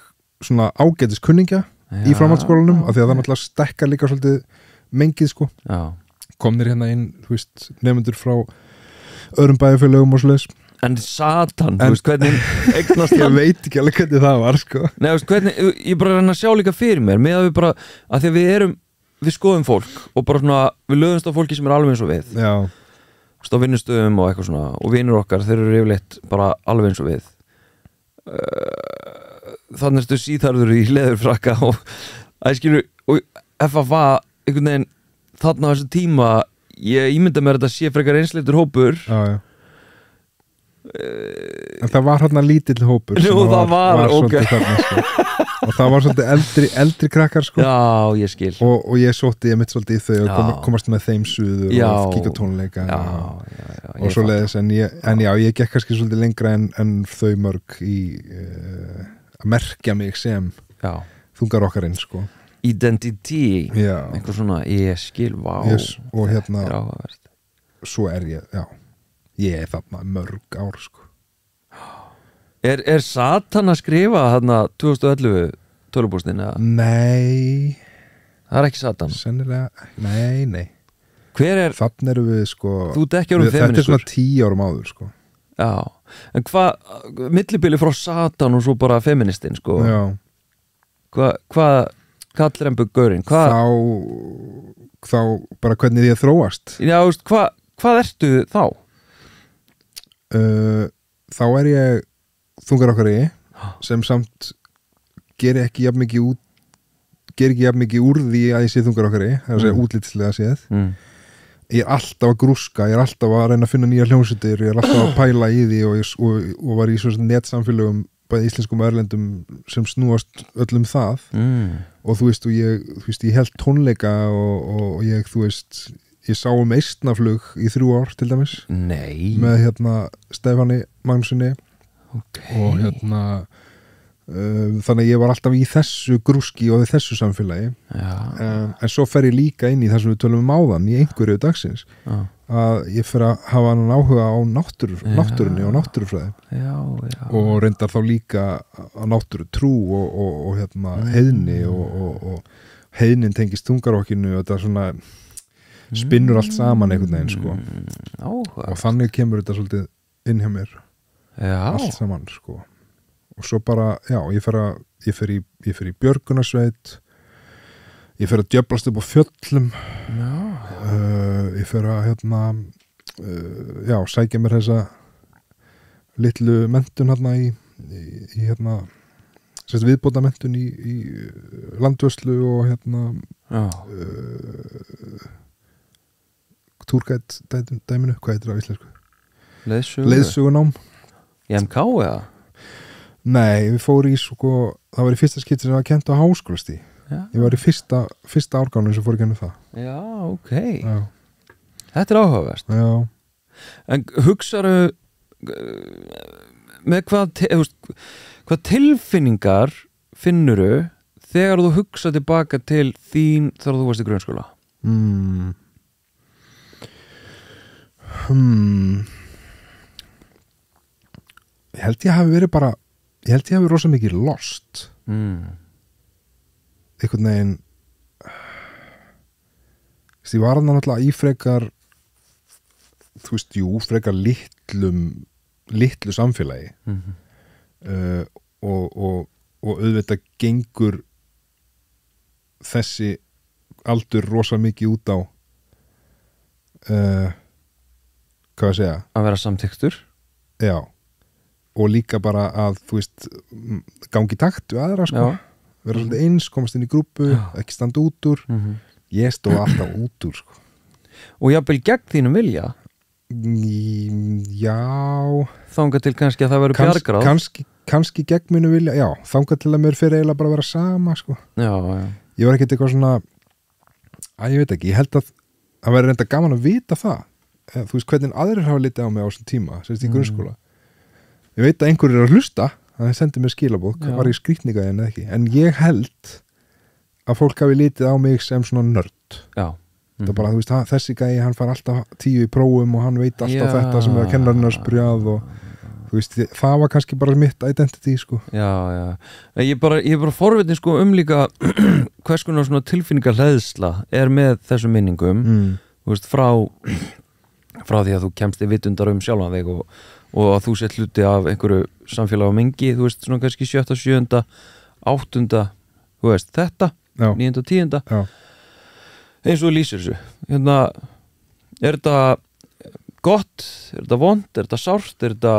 svona ágætis kunningja í framhaldsskólanum af því að það náttúrulega stekka líka svolítið mengið sko komnir inn, þú veist, nefnendur frá öðrum bæjarfélögum og svoleiðis En Satan, þú veist hvernig eignast ég veit ekki alveg hvernig það var sko Nei, þú veist hvernig, ég bara reyna að sjá líka fyrir mér með að við bara, að því að við skoðum fólk og bara svona, við lögumst á fólki sem er alveg eins og við Já á vinnustöðum og eitthvað svona og vinur okkar, þeir eru yfirleitt bara alveg eins og við þannig ertu síðarður í leðurfrakka og æskilu og FFA einhvern veginn þarna á þessu tíma ég ímynda mér að þetta sé frekar einsleitur hópur já. En það var hérna lítill hópur Jú, það var ok þarna, sko. Og það var svolítið eldri krakkar sko. Já, ég skil og ég sótti ég mitt svolítið í þau og komast með þeim suður og kíka tónleika og svo leiðis en ég gekk kannski svolítið lengra en þau mörg í að merkja mig sem þungarokkarinn sko. Identity einhver svona, ég skil, vá og svo er ég er þarna mörg ár sko. Er Satan að skrifa þarna 2011 tölvupóstin eða? Nei Það er ekki Satan sennilega, nei Hver er? Þannig erum við sko Þú dekkjar feministur Þetta er svona 10 árum áður sko Já, en hvað millibili frá Satan og svo bara feministinn sko Já Hvað kallrembu gaurinn þá bara hvernig ég þróast Já, veist, hvað ertu þá? Þá er ég þungarokkari sem samt ger ekki jafn mikið úr því að ég sé þungarokkari það er að segja útlitslega séð ég er alltaf að grúska, ég er alltaf að reyna að finna nýja hljómsveitir, ég er alltaf að pæla í því og var í svona netsamfélögum bæði íslenskum og erlendum sem snúast öllum það og þú veist, ég held tónleika og ég, þú veist ég sá Eistnaflug í 3 ár til dæmis Nei með Stefáni Magnúsinni okay. og þannig að ég var alltaf í þessu grúski og í þessu samfélagi en svo fer ég líka inn í það sem við tölum áðan í einhverju dagsins að ég fer að hafa hann áhuga á náttúrunni og náttúrufræði og reyndar þá líka á náttúrutrú og heiðni og heiðnin tengist þungarokkinu og þetta svona spinnur allt saman einhvern veginn sko. Og þannig kemur þetta svolítið inn hjá mér allt saman sko. Og svo bara, ég fer í björgunarsveit, ég fer að djöflast upp á fjöllum, ég fer að sækja mér þessa litlu menntun í viðbóta menntun í landvörslu og túrgætt dæminu, hvað heitir það á íslensku? Leiðsugunám. Í MK eða? Nei, við fórum í það var í fyrsta skipti sem var kennt á háskólastigi. Ég var í fyrsta árgánu sem fór að kenna það. Já, ok. Þetta er áhugavert. Já. En hugsaðu með hvað tilfinningar finnuru þegar þú hugsa tilbaka til þín þegar þú varst í grunnskóla? Ég held ég hafi rosa mikið lost einhvern veginn ég var hann náttúrulega í frekar frekar litlu samfélagi og auðvitað gengur þessi aldur rosa mikið út á hvað að segja? Að vera samþyktur? Já, og líka bara að gangi í takt við aðra sko. Vera svolítið eins, komast inn í grúpu ekki standa út úr ég stóð alltaf út úr sko. Og jafnvel gegn þínum vilja? Já, þangað til kannski að það verður bjargráð? Kannski gegn mínu vilja, já, þangað til að mér fyrir eiginlega bara að vera sama sko. Ég var ekkert eitthvað svona ég veit ekki, ég held að það væri reynda gaman að vita það hvernig aðrir hafa litið á mig á þessum tíma í grunnskóla. Ég veit að einhverjir er að hlusta að það sendi mér skilabók, var ég skrýtninga en ekki, en ég held að fólk hafi litið á mig sem svona nörd. Það er bara, þessi gæi, hann fær alltaf 10 í prófum og hann veit alltaf þetta sem er að kennarinn að spyrjað og það var kannski bara mitt identity sko. Ég er bara forvitin sko líka hvers konar svona tilfinningarhleðsla er með þessum minningum frá því að þú kemst í vitundar sjálfan þig og að þú sett hluti af einhverju samfélag á mengi, svona kannski 7., 7., 8., þetta 9., 10. eins og lýsir þessu er þetta gott, er þetta vont, er þetta sárt, er þetta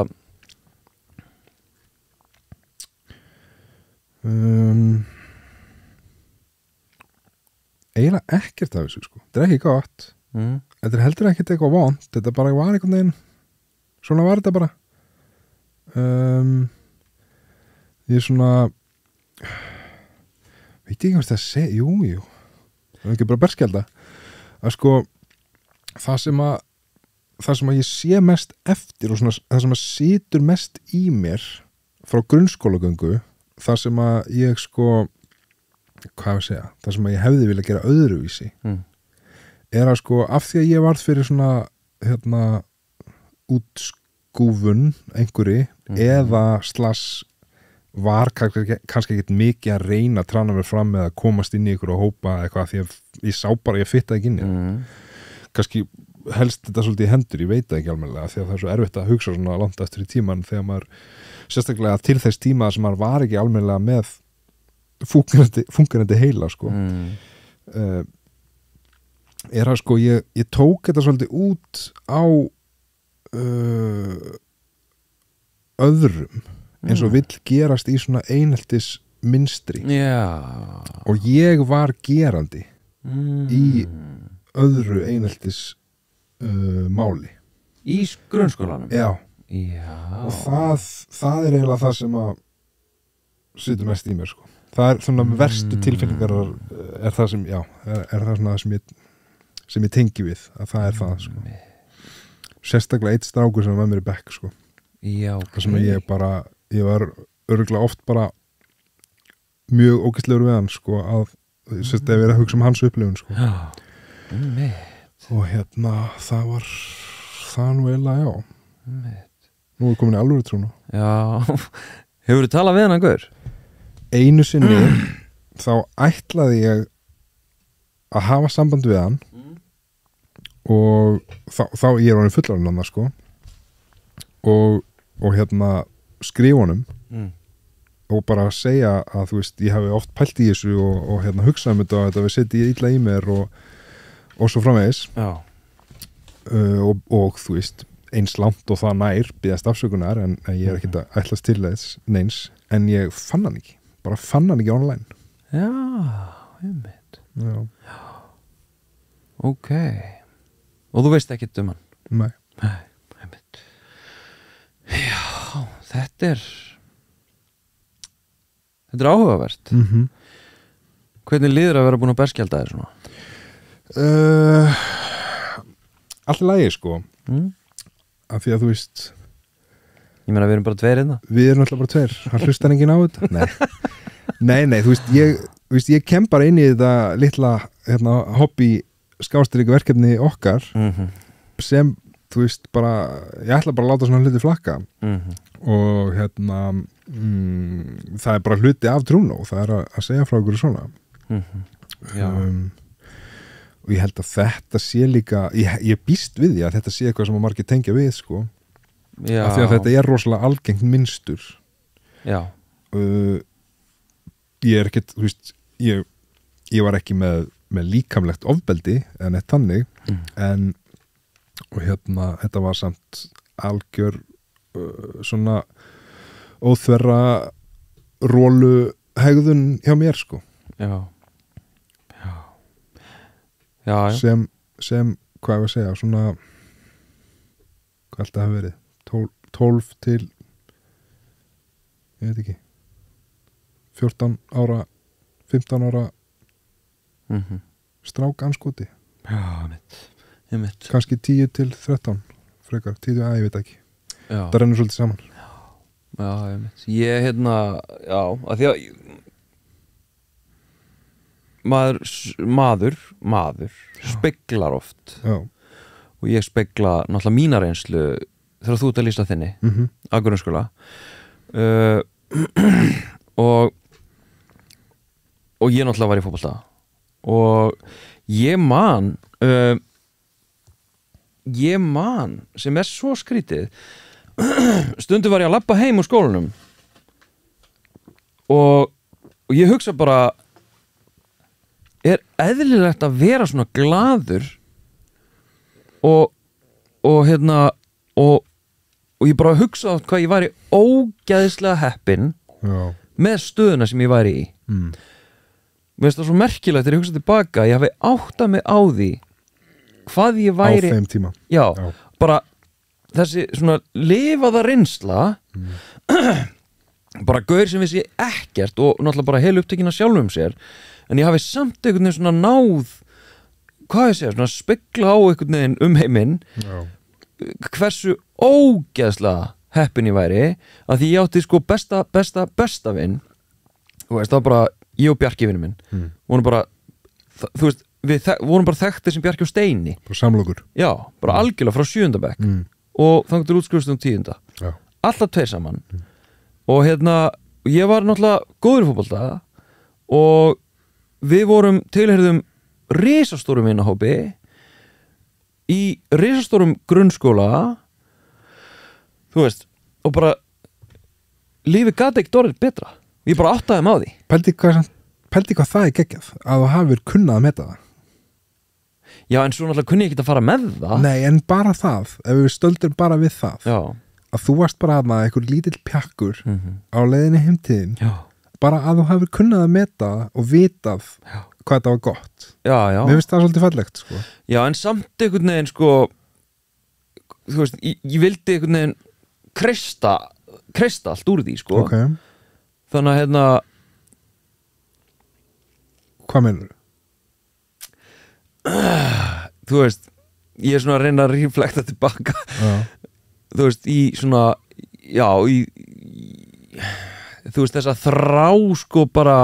eiginlega ekkert af þessu sko. Þetta er ekki gott þetta er heldur ekkert eitthvað vont, þetta bara var einhvern veginn svona var þetta bara ég er svona veit ekki hvað það segja jú það er ekki bara berskjálda að sko það sem að ég sé mest eftir og svona, það sem að situr mest í mér frá grunnskólagöngu það sem að ég sko hvað að segja, það sem að ég hefði vilja gera öðruvísi er að sko af því að ég varð fyrir svona útskúfun einhverju eða var kannski ekkert mikið að reyna að trána mér fram eða komast inn í ykkur og hópa eitthvað því að ég sá bara að ég fitta ekki inn í kannski helst þetta svolítið í hendur, ég veit það ekki almennilega því að það er svo erfitt að hugsa svona langt eftir í tíman þegar maður, sérstaklega til þess tíma sem maður var ekki almennilega með fungerandi heila sko er að sko ég tók þetta svolítið út á öðrum eins og vill gerast í svona einheltis minstri og ég var gerandi í öðru einheltis máli í grunnskólanum og það er eiginlega það sem að situr mest í mér sko. Það er svona verstu tilfinningar er það sem er það svona sem ég tengi við að það er það sko. Sérstaklega eitt strákur sem var með mér í bekk sko. Okay. Það sem ég var örugglega oft bara mjög ógæstlegur við hann sko að sérst að vera að hugsa hans upplifun sko. Og það var það nú eiginlega nú er komin í alvöru trúna. Hefurðu talað við hann gaur? Einu sinni þá ætlaði ég að hafa samband við hann og þá ég er honum fullorðinn hann sko og skrifa honum og bara segja að þú veist, ég hafi oft pælt í þessu og hugsað þetta og þetta við setja illa í mér og svo framvegis og þú veist eins langt og það nær biðast afsökunar en ég er ekkert að ætlast til þess neins, en ég fann hann ekki online. Já, einmitt. Já. Ok. Og þú veist ekkert um hann? Nei, einmitt. Já, þetta er áhugavert. Hvernig líður að vera búin að berskjalda þér svona? Allt í lagi sko af því að þú veist ég meina við erum bara tveir hérna. Við erum alltaf bara tveir, hann hlustar enginn á þetta. Nei, þú veist ég kem bara inn í þetta litla hobby skástríku verkefni okkar sem þú veist bara, ég ætla bara að láta svona hluti flakka og það er bara hluti af trúna og það er að segja frá ykkur svona og ég held að þetta sé líka ég býst við því að þetta sé eitthvað sem að margir tengja við sko af því að þetta er rosalega algengt minnstur. Ég er ekkert, þú veist ég var ekki með líkamlegt ofbeldi en eitt þannig en og þetta var samt algjör svona óþverra rólu hegðun hjá mér sko já. Sem hvað ég að segja svona hvað alltaf hafi verið 12 til ég veit ekki 14 ára 15 ára strák anskoti kannski 10 til 13 frekar, 10 að ég veit ekki það rennur svolítið saman ég að því að maður speglar oft og ég spegla náttúrulega mína reynslu þegar þú ert að lýsa þinni á grunnskóla og ég náttúrulega var í fótbolta og ég man sem er svo skrítið stundum var ég að labba heim úr skólanum og ég hugsa bara er eðlilegt að vera svona glaður og ég bara hugsa átt hvað ég væri ógæðislega heppinn með stöðuna sem ég væri í mér finnst það svo merkilegt þegar ég hugsa tilbaka ég hafi áttað mig á því hvað ég væri á þeim tíma bara þessi svona lifaða reynsla bara gaur sem vissi ekkert og náttúrulega bara heil upptekinn af sjálfum sér en ég hafi samt einhvern veginn svona náð hvað ég segja, svona spegla á einhvern veginn heiminn hversu ógeðslega heppin ég væri að því ég átti sko besta vinn þú veist, það var bara ég og Bjarki vinur minn vorum bara, þú veist við vorum bara þekktir sem Bjarki og Steini bara samlokur bara algjörlega frá 7. bekk og þannig til útskrifstum 10. alltaf tveir saman og ég var náttúrulega góður í fótbolta og við vorum tilheyrðum risastórum vinahópi í risastórum grunnskóla þú veist og bara lífið gat ekkert orðið betra ég bara áttaði mig á því pældi hvað það er geggjað að þú hafir kunnað að meta það já en svo náttúrulega kunni ég ekki að fara með það nei en bara það, ef við stöldum bara við það að þú varst bara að einhver lítill pjakkur á leiðinni heimtíðin bara að þú hafir kunnað að meta og vitað hvað þetta var gott mér finnst það svolítið fallegt sko. já en samt einhvern veginn sko þú veist, ég vildi einhvern veginn kreista allt úr því sko þannig að hvað meinur þú? Þú veist, ég er svona að reyna að reflekta tilbaka þú veist, í svona já, þú veist, þess að þrá sko bara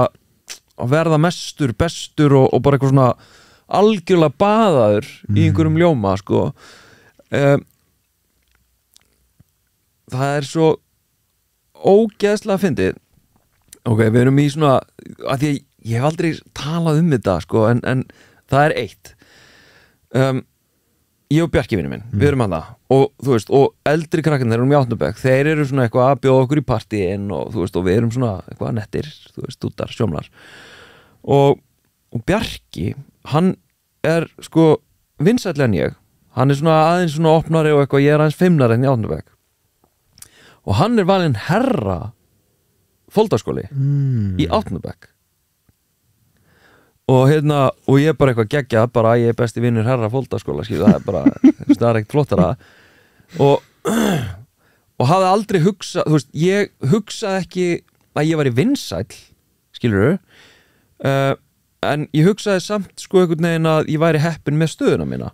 að verða mestur, bestur og bara eitthvað svona algjörlega baðaður í einhverjum ljóma sko það svo ógeðslega fyndið. Ok, við erum í svona að því ég hef aldrei talað þetta sko en það eitt ég og Bjarki vinur minn, við erum hann það og þú veist, og eldri krakkarnir erum í Átnabæk, þeir eru svona eitthvað að bjóða okkur í partíin og þú veist, og við erum svona eitthvað nettir, þú veist, stútar, sjómlar og Bjarki hann sko vinsælli en ég, hann svona aðeins svona opnari og eitthvað, ég aðeins feimnari en í Átnabæk og hann valinn herra Foldaskóli í Átnabæk og og ég bara eitthvað geggjað, bara ég besti vinnur herra Foldaskóla, það bara það ekkert flottara og hafði aldrei hugsað, þú veist, ég hugsaði ekki að ég var í vinsæll skilurðu en ég hugsaði samt sko einhvern veginn að ég væri heppin með stöðuna mína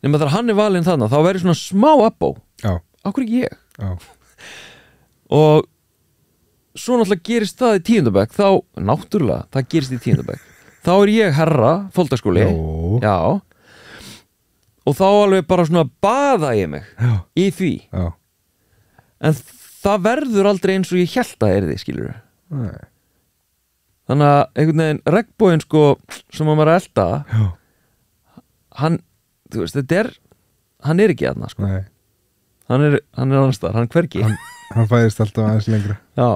nema þegar hann valinn þarna, þá væri svona smá abbó á hverju ég og svo náttúrulega gerist það í 10. bekk þá, náttúrulega, það gerist í 10. bekk þá ég herra Foldaskóli já og þá alveg bara svona baða ég mig í því en það verður aldrei eins og ég hélt að því, skilur þannig að einhvern veginn regnboginn sko sem að maður elda hann, þú veist, hann ekki aðna sko hann annars þar, hann hvergi hann fæðist alltaf aðeins lengra já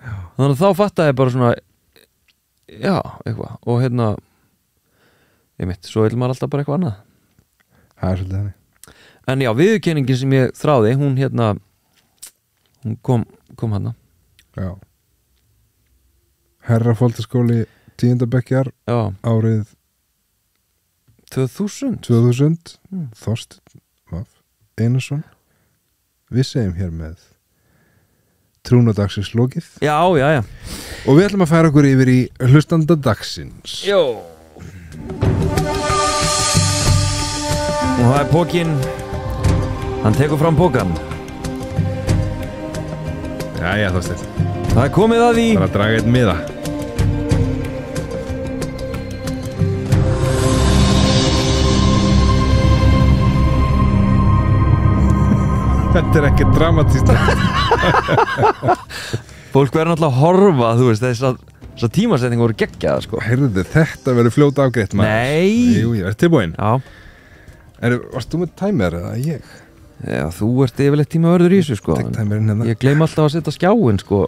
þannig að þá fattaði ég bara svona já, eitthvað og ég mitt, svo vil maður alltaf bara eitthvað annað það svolítið þannig en já, viðurkenningin sem ég þráði hún hún kom hana já herra Foldaskóli 10. bekkjar árið 2000 Þorsteinn Einarsson við segjum hér með trúnadagsins lokið já og við ætlum að færa okkur yfir í hlustanda dagsins og það pókin hann tekur fram pókan já Þorsteinn það komið að því bara að draga einn miða þetta ekki dramatíst fólk verður náttúrulega að horfa, þú veist, þess að tímasetningu voru geggjaða sko. Heyrðu, þetta verður fljóta afgreitt maður. Nei Jú, ég er tilbúinn. Já Varst þú með timer eða ég? Já, þú ert yfirleitt tímavörður í þessu sko. Tek timerinn hérna. Ég gleym alltaf að setja skjáinn sko.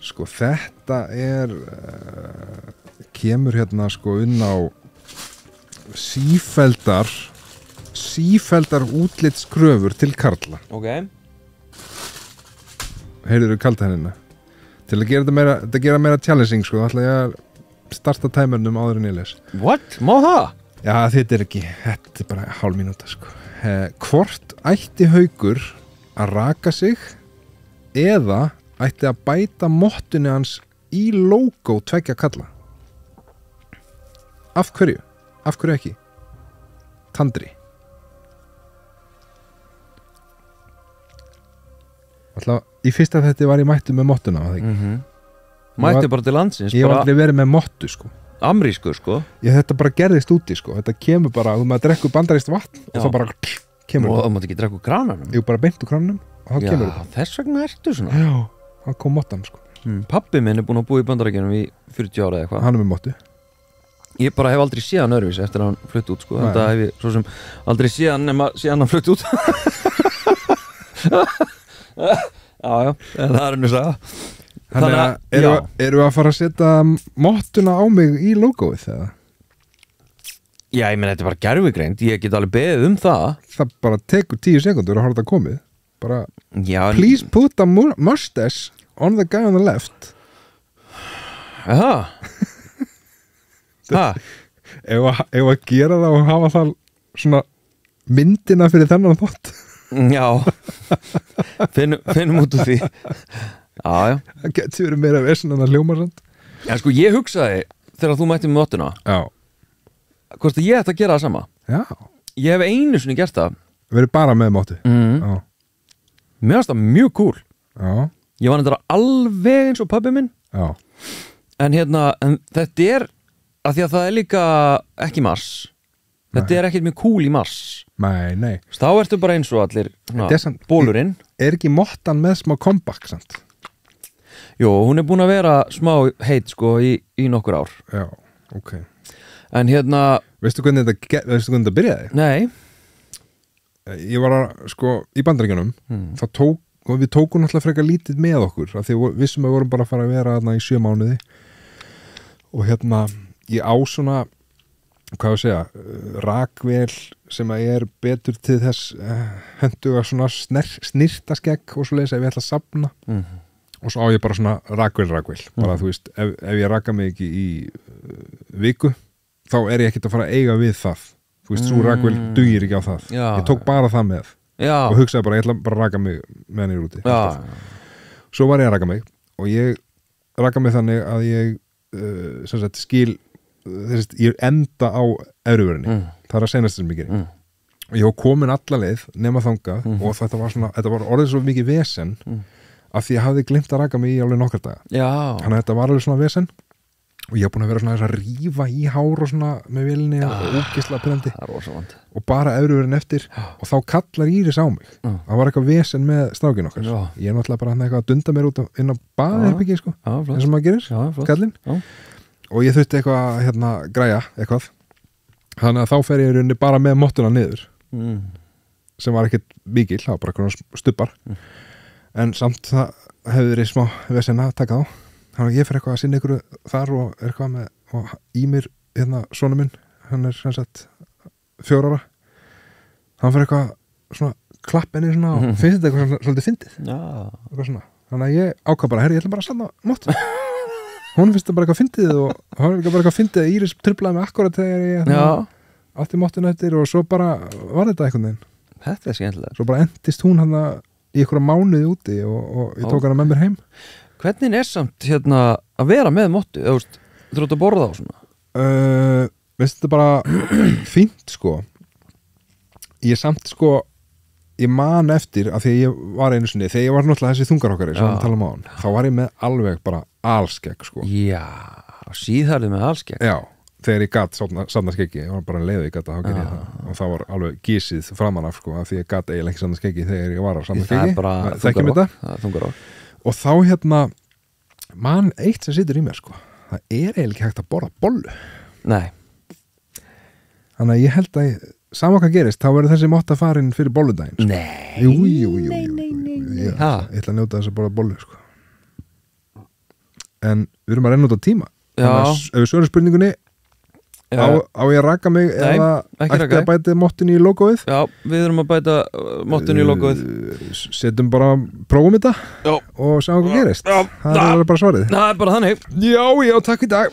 Sko þetta kemur hérna sko inn á sífeldar útlitskröfur til karla. Ok Heyrðu kalda hérna til að gera meira challenging sko, ætla ég að starta timernum áður en ég les. What? Má það? Já, þetta er bara hálf mínúta sko. Hvort ætti Haukur að raka sig eða ætti að bæta mottunni hans í logo tveggja kalla? Af hverju? Af hverju ekki? Tandri. Alltaf, í fyrsta þetta var ég mættu með mottuna Mættu bara til landsins. Ég var aldrei verið með mottu sko. Amrísku sko. Þetta bara gerðist úti sko. Þetta kemur bara, þú maður drekkur bandarískt vatn og það bara kemur. Og það mátt ekki drekka úr krananum. Jú, bara beint úr krananum og þá kemur þetta. Já, þess vegna ertu svona. Já, það kom mottan sko. Pabbi minn er búinn að búa í Bandaríkjunum í 40 ára eða eitthvað. Hann er með mottu. Ég bara hef aldrei séð hann öðruvísi eftir að hann flutt út sko. Þetta hef ég svo sem aldrei séð hann nema séð hann flutt út. Já, það er henni að sagða. Þannig að eru að fara að setja mottuna á mig í logoið eða? Já, ég menn þetta er bara gerfigreind, ég get alveg beðið það. Það bara tekur 10 sekundur að hafa þetta komið. Bara, please put a mustache on the guy on the left. Jaha. Ef að gera það og hafa það svona myndina fyrir þennan þátt. Já. Finnum út úr því. Já. Það getur verið meira vesen en að hljóma samt. Já, sko, ég hugsaði þegar þú mætti með mottuna. Já. Hvort ég ætti að gera það sama. Já. Ég hef einu sinni gert það. Verið bara með mottu. Mér finnst það mjög cool. Já. Ég var þetta alveg eins og pabbi minn. Já. En þetta að því að það líka ekki mars. Þetta ekkert mjög cool í mars. Nei. Þá ertu bara eins og allir bólurinn. Er ekki mottan með smá comeback, sant? Jú, hún búin að vera smá heit, sko, í nokkur ár. Já, ok. En Veistu hvernig þetta byrjaði? Nei. Ég var sko, í Bandaríkjunum, við tókum náttúrulega frekar lítið með okkur, af því vissum að við vorum bara að fara að vera þarna í 7 mánuði. Og ég á svona, hvað að segja, rakvél sem að betur til þess henduga svona snirtaskegg og svoleiðis ef ég ætla að safna. Og svo á ég bara svona rakvél. Bara þú veist, ef ég raka mig ekki í viku, þá ég ekkert að fara að eiga við það. Þú veist, svo rakvél dugir ekki á það. Já. Ég tók bara það með. Já. Og hugsaði bara, ég ætla bara að raka mig með hann í rúti. Svo var ég að raka mig og ég raka mig þannig að ég sem sagt skil ég enda á efrivörinni. Það að seinast sem ég gerir. Og ég var komin alla leið nema þangað og þetta var orðið svo mikið vesen af því ég hafði glimt að raka mig í alveg nokkar daga. Já. Þannig að þetta var alveg svona vesen og ég hef búin að vera svona þess að rífa í hár og svona með vélinni og ógisla pyrrandi og bara efrivörin eftir og þá kallar Íris á mig. Það var eitthvað vesen með strákin okkar. Ég náttúrulega bara eitthvað að dunda mér út inn á baðherbergi, sko, eins og maður gerir, kallinn. Og ég þurfti eitthvað græja eitthvað. Þannig að þá fer ég í rauninni bara með mottuna niður sem var ekkert mikil, það var bara eitthvað stubbar en samt það hefði verið smá vesen að taka á. Þannig að ég fer eitthvað að sinna ykkur þar og eitthvað með og Ímir, sonu minn, hann sem sagt 4 ára. Hann fer eitthvað svona klapp henni svona og finnst þetta eitthvað svolítið fyndið. Eitthvað svona. Þannig að ég ákvað bara, ég ætla bara að sanna mótt. Hún finnst það bara eitthvað fyndið og hann bara eitthvað fyndið að Íris truflaði mig akkurat þegar ég átti móttinu eftir og svo bara var þetta einhvern veginn. Þetta skemmtilega. Svo bara endist hún hann í einhverja mánuði úti og ég tók hana með mér heim. Hvernig samt að vera með mottu? Þú ert að borða á svona? Veist þetta bara fínt, sko. Ég samt, sko, ég man eftir að því að ég var einu sinni, þegar ég var náttúrulega þessi þungarokkari sem við tala um á hann, þá var ég með alveg bara alskegg, sko. Já, síðharðið með alskegg. Já, þegar ég gat safna skeggi, ég var bara leiðu ég gat að hafa gerið það og það var alveg gísið framan af, sko, að því ég gat eiginlega ekki safna skeggi þegar ég var að safna skeggi. Það er þungarokk. Og þá man eitt sem situr í mér, sko, það eiginlega ekki hægt að borða bollu. Nei. Þannig að ég held að sama hvað gerist, þá verður þessi motta farin fyrir bolludaginn, sko. Nei. Jú. Ég ætla að njóta þess að borða bollu, sko. En við erum að renna út á tíma. Þannig að ef við svörum spurningunni á ég að raka mig eða ætti að bæta mottinu í logoið? Já, við erum að bæta mottinu í logoið. Setjum bara, prófum þetta og sjáum hvað gerist. Það er bara svarið. Það er bara þannig. Já, takk í dag.